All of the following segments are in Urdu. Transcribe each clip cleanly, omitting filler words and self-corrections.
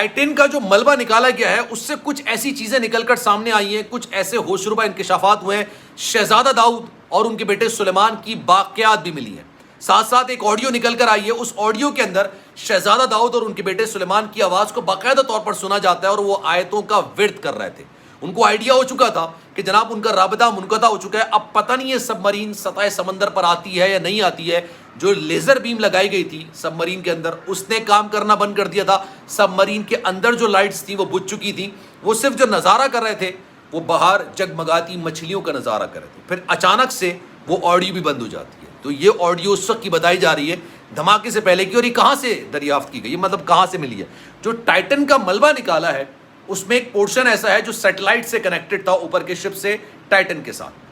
ٹائٹن کا جو ملبہ نکالا گیا ہے اس سے کچھ ایسی چیزیں نکل کر سامنے آئی ہیں، کچھ ایسے ہوشربا انکشافات ہوئے ہیں، شہزادہ داؤد اور ان کے بیٹے سلیمان کی باقیات بھی ملی ہیں، ساتھ ساتھ ایک آڈیو نکل کر آئی ہے، اس آڈیو کے اندر شہزادہ داؤد اور ان کے بیٹے سلیمان کی آواز کو باقاعدہ طور پر سنا جاتا ہے اور وہ آیتوں کا ورد کر رہے تھے۔ ان کو آئیڈیا ہو چکا تھا کہ جناب ان کا رابطہ منقطع ہو چکا ہے، اب پتہ نہیں یہ سب مرین سطح سمندر پر آتی ہے یا نہیں آتی ہے۔ جو لیزر بیم لگائی گئی تھی سب مرین کے اندر اس نے کام کرنا بند کر دیا تھا، سب مرین کے اندر جو لائٹس تھیں وہ بجھ چکی تھیں، وہ صرف جو نظارہ کر رہے تھے وہ باہر جگمگاتی مچھلیوں کا نظارہ کر رہے تھے۔ پھر اچانک سے وہ آڈیو بھی بند ہو جاتی ہے۔ تو یہ آڈیو اس وقت کی بتائی جا رہی ہے دھماکے سے پہلے کی، اور یہ کہاں سے دریافت کی گئی، مطلب کہاں سے ملی ہے؟ جو ٹائٹن کا ملبہ نکالا ہے اس میں ایک پورشن ایسا ہے جو سیٹلائٹ سے کنیکٹڈ تھا اوپر کے شپ سے ٹائٹن کے ساتھ،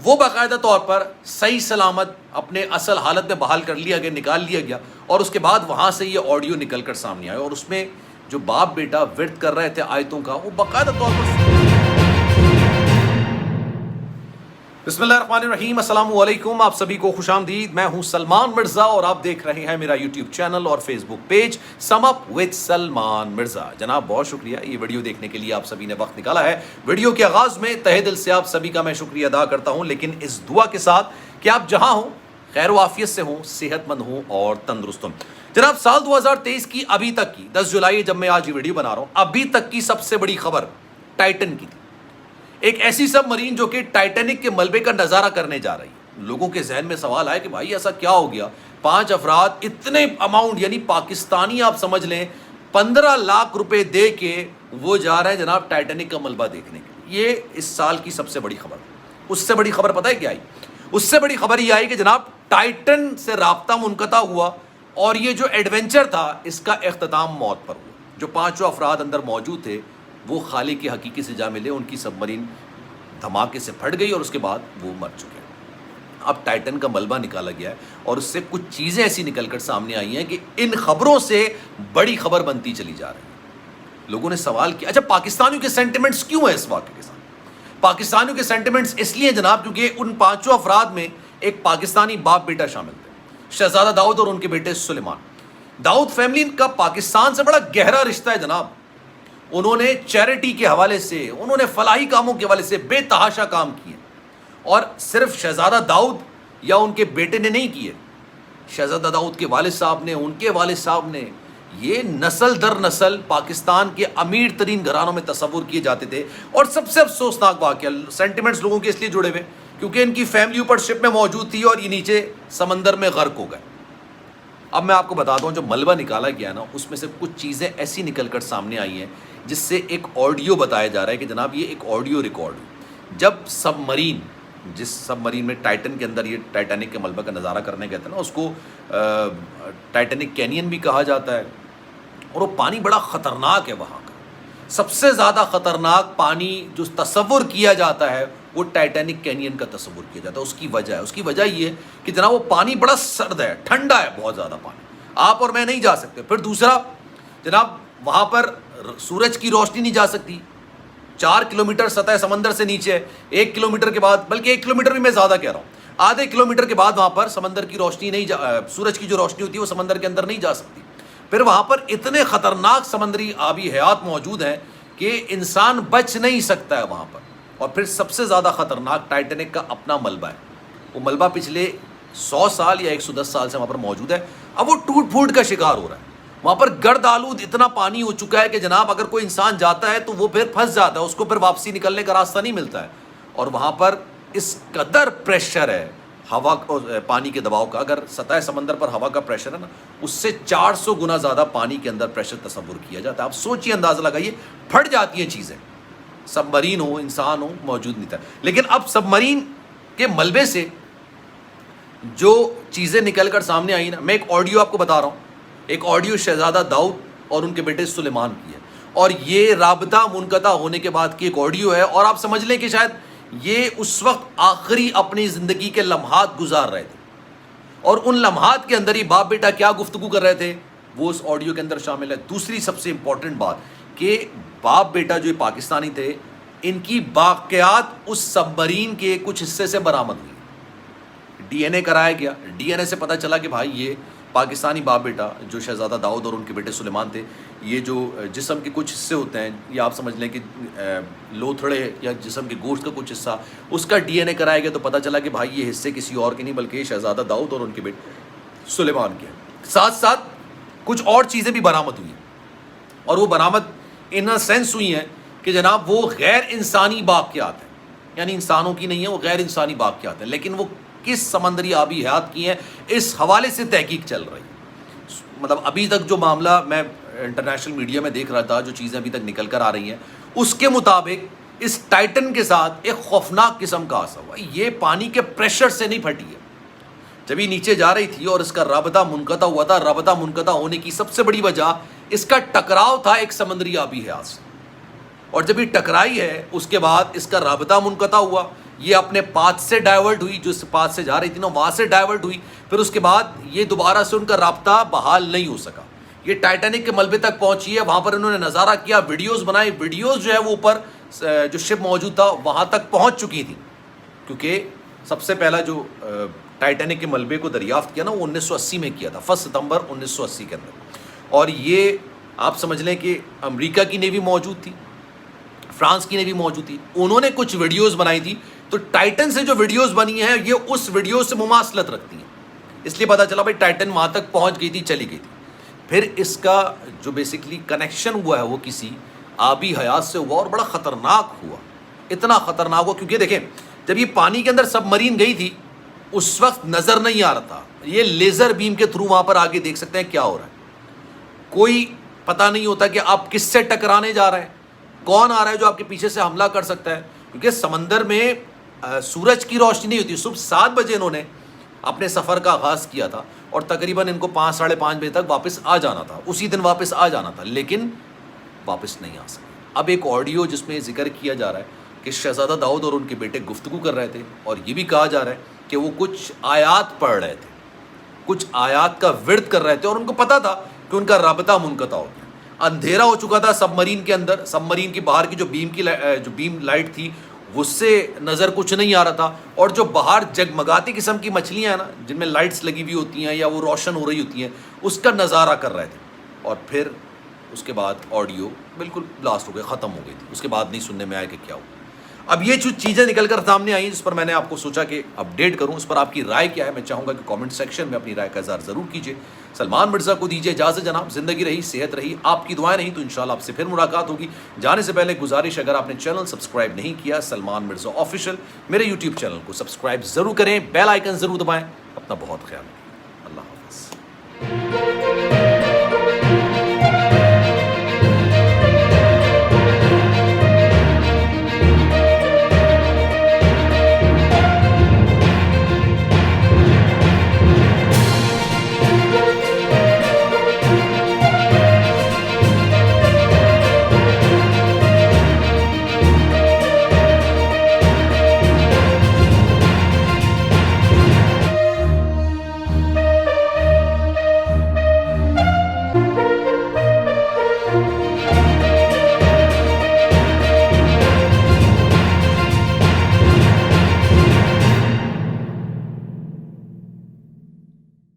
وہ باقاعدہ طور پر صحیح سلامت اپنے اصل حالت میں بحال کر لیا گیا، نکال لیا گیا، اور اس کے بعد وہاں سے یہ آڈیو نکل کر سامنے آیا، اور اس میں جو باپ بیٹا ورد کر رہے تھے آیتوں کا وہ باقاعدہ طور پر۔ بسم اللہ الرحمن الرحیم، السلام علیکم، آپ سبھی کو خوش آمدید۔ میں ہوں سلمان مرزا اور آپ دیکھ رہے ہیں میرا یوٹیوب چینل اور Facebook page sum up with Salman Mirza. جناب بہت شکریہ یہ ویڈیو دیکھنے کے لیے، آپ سبھی نے وقت نکالا ہے۔ ویڈیو کے آغاز میں تہہ دل سے آپ سبھی کا میں شکریہ ادا کرتا ہوں، لیکن اس دعا کے ساتھ کہ آپ جہاں ہوں خیر و عافیت سے ہوں، صحت مند ہوں اور تندرست ہوں۔ جناب سال 2023 کی ابھی تک کی 10 جولائی جب میں آج یہ ویڈیو بنا رہا ہوں، ابھی تک کی سب سے بڑی خبر ٹائٹن کی تھی، ایک ایسی سب مرین جو کہ ٹائٹینک کے ملبے کا نظارہ کرنے جا رہی ہے۔ لوگوں کے ذہن میں سوال آیا کہ بھائی ایسا کیا ہو گیا، 5 افراد اتنے اماؤنٹ، یعنی پاکستانی آپ سمجھ لیں 15 لاکھ روپے دے کے وہ جا رہے ہیں جناب ٹائٹینک کا ملبہ دیکھنے کے لیے۔ یہ اس سال کی سب سے بڑی خبر۔ اس سے بڑی خبر پتہ ہے کیا آئی؟ اس سے بڑی خبر یہ آئی کہ جناب ٹائٹن سے رابطہ منقطع ہوا اور یہ جو ایڈونچر تھا اس کا اختتام موت پر ہوا۔ جو 5 افراد اندر موجود تھے وہ خالق کے حقیقی سے جا ملے، ان کی سب مرین دھماکے سے پھٹ گئی اور اس کے بعد وہ مر چکے۔ اب ٹائٹن کا ملبہ نکالا گیا ہے اور اس سے کچھ چیزیں ایسی نکل کر سامنے آئی ہیں کہ ان خبروں سے بڑی خبر بنتی چلی جا رہی ہے۔ لوگوں نے سوال کیا اچھا پاکستانیوں کے سینٹیمنٹس کیوں ہیں اس واقعے کے ساتھ؟ پاکستانیوں کے سینٹیمنٹس اس لیے جناب کیونکہ ان 5 افراد میں ایک پاکستانی باپ بیٹا شامل تھے، شہزادہ داؤد اور ان کے بیٹے سلیمان۔ داؤد فیملی کا پاکستان سے بڑا گہرا رشتہ ہے جناب۔ انہوں نے چیریٹی کے حوالے سے، انہوں نے فلاحی کاموں کے حوالے سے بے تحاشا کام کیے، اور صرف شہزادہ داؤد یا ان کے بیٹے نے نہیں کیے، شہزادہ داؤد کے والد صاحب نے، ان کے والد صاحب نے، یہ نسل در نسل پاکستان کے امیر ترین گھرانوں میں تصور کیے جاتے تھے۔ اور سب سے افسوسناک واقعہ، سینٹیمنٹس لوگوں کے اس لیے جڑے ہوئے کیونکہ ان کی فیملی اوپر شپ میں موجود تھی اور یہ نیچے سمندر میں غرق ہو گئے۔ اب میں آپ کو بتاتا ہوں جو ملبہ نکالا گیا نا اس میں سے کچھ چیزیں ایسی نکل کر سامنے آئی ہیں جس سے ایک آڈیو بتایا جا رہا ہے کہ جناب یہ ایک آڈیو ریکارڈ جب سب مرین، جس سب مرین میں ٹائٹن کے اندر یہ ٹائٹینک کے ملبہ کا نظارہ کرنے گئے تھے نا، اس کو ٹائٹینک کینین بھی کہا جاتا ہے، اور وہ پانی بڑا خطرناک ہے وہاں کا۔ سب سے زیادہ خطرناک پانی جو تصور کیا جاتا ہے وہ ٹائٹینک کینین کا تصور کیا جاتا ہے۔ اس کی وجہ یہ ہے کہ جناب وہ پانی بڑا سرد ہے، ٹھنڈا ہے، بہت زیادہ پانی، آپ اور میں نہیں جا سکتے۔ پھر دوسرا جناب وہاں پر سورج کی روشنی نہیں جا سکتی، 4 کلومیٹر سطح سمندر سے نیچے ہے، 1 کلومیٹر کے بعد، بلکہ 1 کلومیٹر بھی میں زیادہ کہہ رہا ہوں، آدھے کلومیٹر کے بعد وہاں پر سمندر کی روشنی نہیں سورج کی جو روشنی ہوتی ہے وہ سمندر کے اندر نہیں جا سکتی۔ پھر وہاں پر اتنے خطرناک سمندری آبی حیات موجود ہیں کہ انسان بچ نہیں سکتا ہے وہاں پر۔ اور پھر سب سے زیادہ خطرناک ٹائٹینک کا اپنا ملبہ ہے، وہ ملبہ پچھلے 100 سال یا 110 سال سے وہاں پر موجود ہے، اب وہ ٹوٹ پھوٹ کا شکار ہو رہا ہے۔ وہاں پر گرد آلود اتنا پانی ہو چکا ہے کہ جناب اگر کوئی انسان جاتا ہے تو وہ پھر پھنس جاتا ہے، اس کو پھر واپسی نکلنے کا راستہ نہیں ملتا ہے۔ اور وہاں پر اس قدر پریشر ہے ہوا پانی کے دباؤ کا، اگر سطح سمندر پر ہوا کا پریشر ہے نا اس سے 400 گنا زیادہ پانی کے اندر پریشر تصور کیا جاتا ہے۔ آپ سوچیے، اندازہ لگائیے، پھٹ جاتی ہیں چیزیں، سب مرین ہو، انسان ہو، موجود نہیں تھا۔ لیکن اب سب مرین کے ملبے سے جو چیزیں نکل کر سامنے آئی نا، میں ایک آڈیو آپ کو بتا رہا ہوں، ایک آڈیو شہزادہ داؤد اور ان کے بیٹے سلیمان کی ہے، اور یہ رابطہ منقطع ہونے کے بعد کی ایک آڈیو ہے، اور آپ سمجھ لیں کہ شاید یہ اس وقت آخری اپنی زندگی کے لمحات گزار رہے تھے، اور ان لمحات کے اندر ہی باپ بیٹا کیا گفتگو کر رہے تھے وہ اس آڈیو کے اندر شامل ہے۔ دوسری سب سے امپورٹنٹ بات کہ باپ بیٹا جو پاکستانی تھے، ان کی باقیات اس سب مرین کے کچھ حصے سے برآمد ہوئی، ڈی این اے کرایا گیا، ڈی این اے سے پتہ چلا کہ بھائی یہ پاکستانی باپ بیٹا جو شہزادہ داؤد اور ان کے بیٹے سلیمان تھے، یہ جو جسم کے کچھ حصے ہوتے ہیں، یا آپ سمجھ لیں کہ لوتھڑے یا جسم کے گوشت کا کچھ حصہ، اس کا ڈی این اے کرایا گیا تو پتہ چلا کہ بھائی یہ حصے کسی اور کے نہیں بلکہ شہزادہ داؤد اور ان کے بیٹے سلیمان کے ہیں۔ ساتھ ساتھ کچھ اور چیزیں بھی برآمد ہوئی ہیں، اور وہ برآمد ان سینس ہوئی ہیں کہ جناب وہ غیر انسانی واقعات ہیں، یعنی انسانوں کی نہیں ہیں، وہ غیر انسانی واقعات ہیں، لیکن وہ کس سمندری آبی حیات کی ہیں اس حوالے سے تحقیق چل رہی ہے۔ مطلب ابھی تک جو معاملہ میں انٹرنیشنل میڈیا میں دیکھ رہا تھا، جو چیزیں ابھی تک نکل کر آ رہی ہیں، اس کے مطابق اس ٹائٹن کے ساتھ ایک خوفناک قسم کا حادثہ ہوا۔ یہ پانی کے پریشر سے نہیں پھٹی ہے، جب یہ نیچے جا رہی تھی اور اس کا رابطہ منقطع ہوا تھا، رابطہ منقطع ہونے کی سب سے بڑی وجہ اس کا ٹکراؤ تھا ایک سمندری آبی حیات سے، اور جب یہ ٹکرائی ہے اس کے بعد اس کا رابطہ منقطع ہوا، یہ اپنے پاتھ سے ڈائیورٹ ہوئی، جو اس پاتھ سے جا رہی تھی نا وہاں سے ڈائیورٹ ہوئی، پھر اس کے بعد یہ دوبارہ سے ان کا رابطہ بحال نہیں ہو سکا۔ یہ ٹائٹینک کے ملبے تک پہنچی ہے، وہاں پر انہوں نے نظارہ کیا، ویڈیوز بنائی، ویڈیوز جو ہے وہ اوپر جو شپ موجود تھا وہاں تک پہنچ چکی تھی، کیونکہ سب سے پہلا جو ٹائٹینک کے ملبے کو دریافت کیا نا وہ 1980 میں کیا تھا، 1 ستمبر 1980 کے اندر، اور یہ آپ سمجھ لیں کہ امریکہ کی نیوی موجود تھی، فرانس کی نیوی موجود تھی، انہوں نے کچھ ویڈیوز بنائی تھی، تو ٹائٹن سے جو ویڈیوز بنی ہیں یہ اس ویڈیو سے مماثلت رکھتی ہیں، اس لیے پتہ چلا بھائی ٹائٹن وہاں تک پہنچ گئی تھی، چلی گئی تھی۔ پھر اس کا جو بیسیکلی کنیکشن ہوا ہے وہ کسی آبی حیات سے ہوا، اور بڑا خطرناک ہوا، اتنا خطرناک ہوا کیونکہ دیکھیں جب یہ پانی کے اندر سب مرین گئی تھی اس وقت نظر نہیں آ رہا تھا، یہ لیزر بیم کے تھرو وہاں پر آگے دیکھ سکتے ہیں کیا ہو رہا ہے، کوئی پتہ نہیں ہوتا کہ آپ کس سے ٹکرانے جا رہے ہیں، کون آ رہا ہے جو آپ کے پیچھے سے حملہ کر سکتا ہے، کیونکہ سمندر میں سورج کی روشنی نہیں ہوتی۔ صبح 7 بجے انہوں نے اپنے سفر کا آغاز کیا تھا، اور تقریباً ان کو 5 ساڑھے 5 بجے تک واپس آ جانا تھا، اسی دن واپس آ جانا تھا، لیکن واپس نہیں آ سکے۔ اب ایک آڈیو جس میں ذکر کیا جا رہا ہے کہ شہزادہ داؤد اور ان کے بیٹے گفتگو کر رہے تھے، اور یہ بھی کہا جا رہا ہے کہ وہ کچھ آیات پڑھ رہے تھے، کچھ آیات کا ورد کر رہے تھے، اور ان کو پتا تھا کہ ان کا رابطہ منقطع ہو گیا، اندھیرا ہو چکا تھا سب مرین کے اندر، سب مرین کی باہر کی جو بیم لائٹ تھی اس سے نظر کچھ نہیں آ رہا تھا، اور جو باہر جگمگاتی قسم کی مچھلیاں ہیں نا جن میں لائٹس لگی ہوئی ہوتی ہیں یا وہ روشن ہو رہی ہوتی ہیں، اس کا نظارہ کر رہے تھے، اور پھر اس کے بعد آڈیو بالکل بلاسٹ ہو گئی، ختم ہو گئی تھی، اس کے بعد نہیں سننے میں آیا کہ کیا ہوا۔ اب یہ جو چیزیں نکل کر سامنے آئی جس پر میں نے آپ کو سوچا کہ اپڈیٹ کروں، اس پر آپ کی رائے کیا ہے؟ میں چاہوں گا کہ کامنٹ سیکشن میں اپنی رائے کا اظہار ضرور کیجیے۔ سلمان مرزا کو دیجیے اجازت جناب، زندگی رہی، صحت رہی، آپ کی دعائیں رہیں تو انشاءاللہ آپ سے پھر ملاقات ہوگی۔ جانے سے پہلے گزارش، اگر آپ نے چینل سبسکرائب نہیں کیا سلمان مرزا آفیشیل میرے یوٹیوب چینل کو سبسکرائب ضرور کریں، بیل آئیکن ضرور دبائیں، اپنا بہت خیال رکھیں، اللہ حافظ۔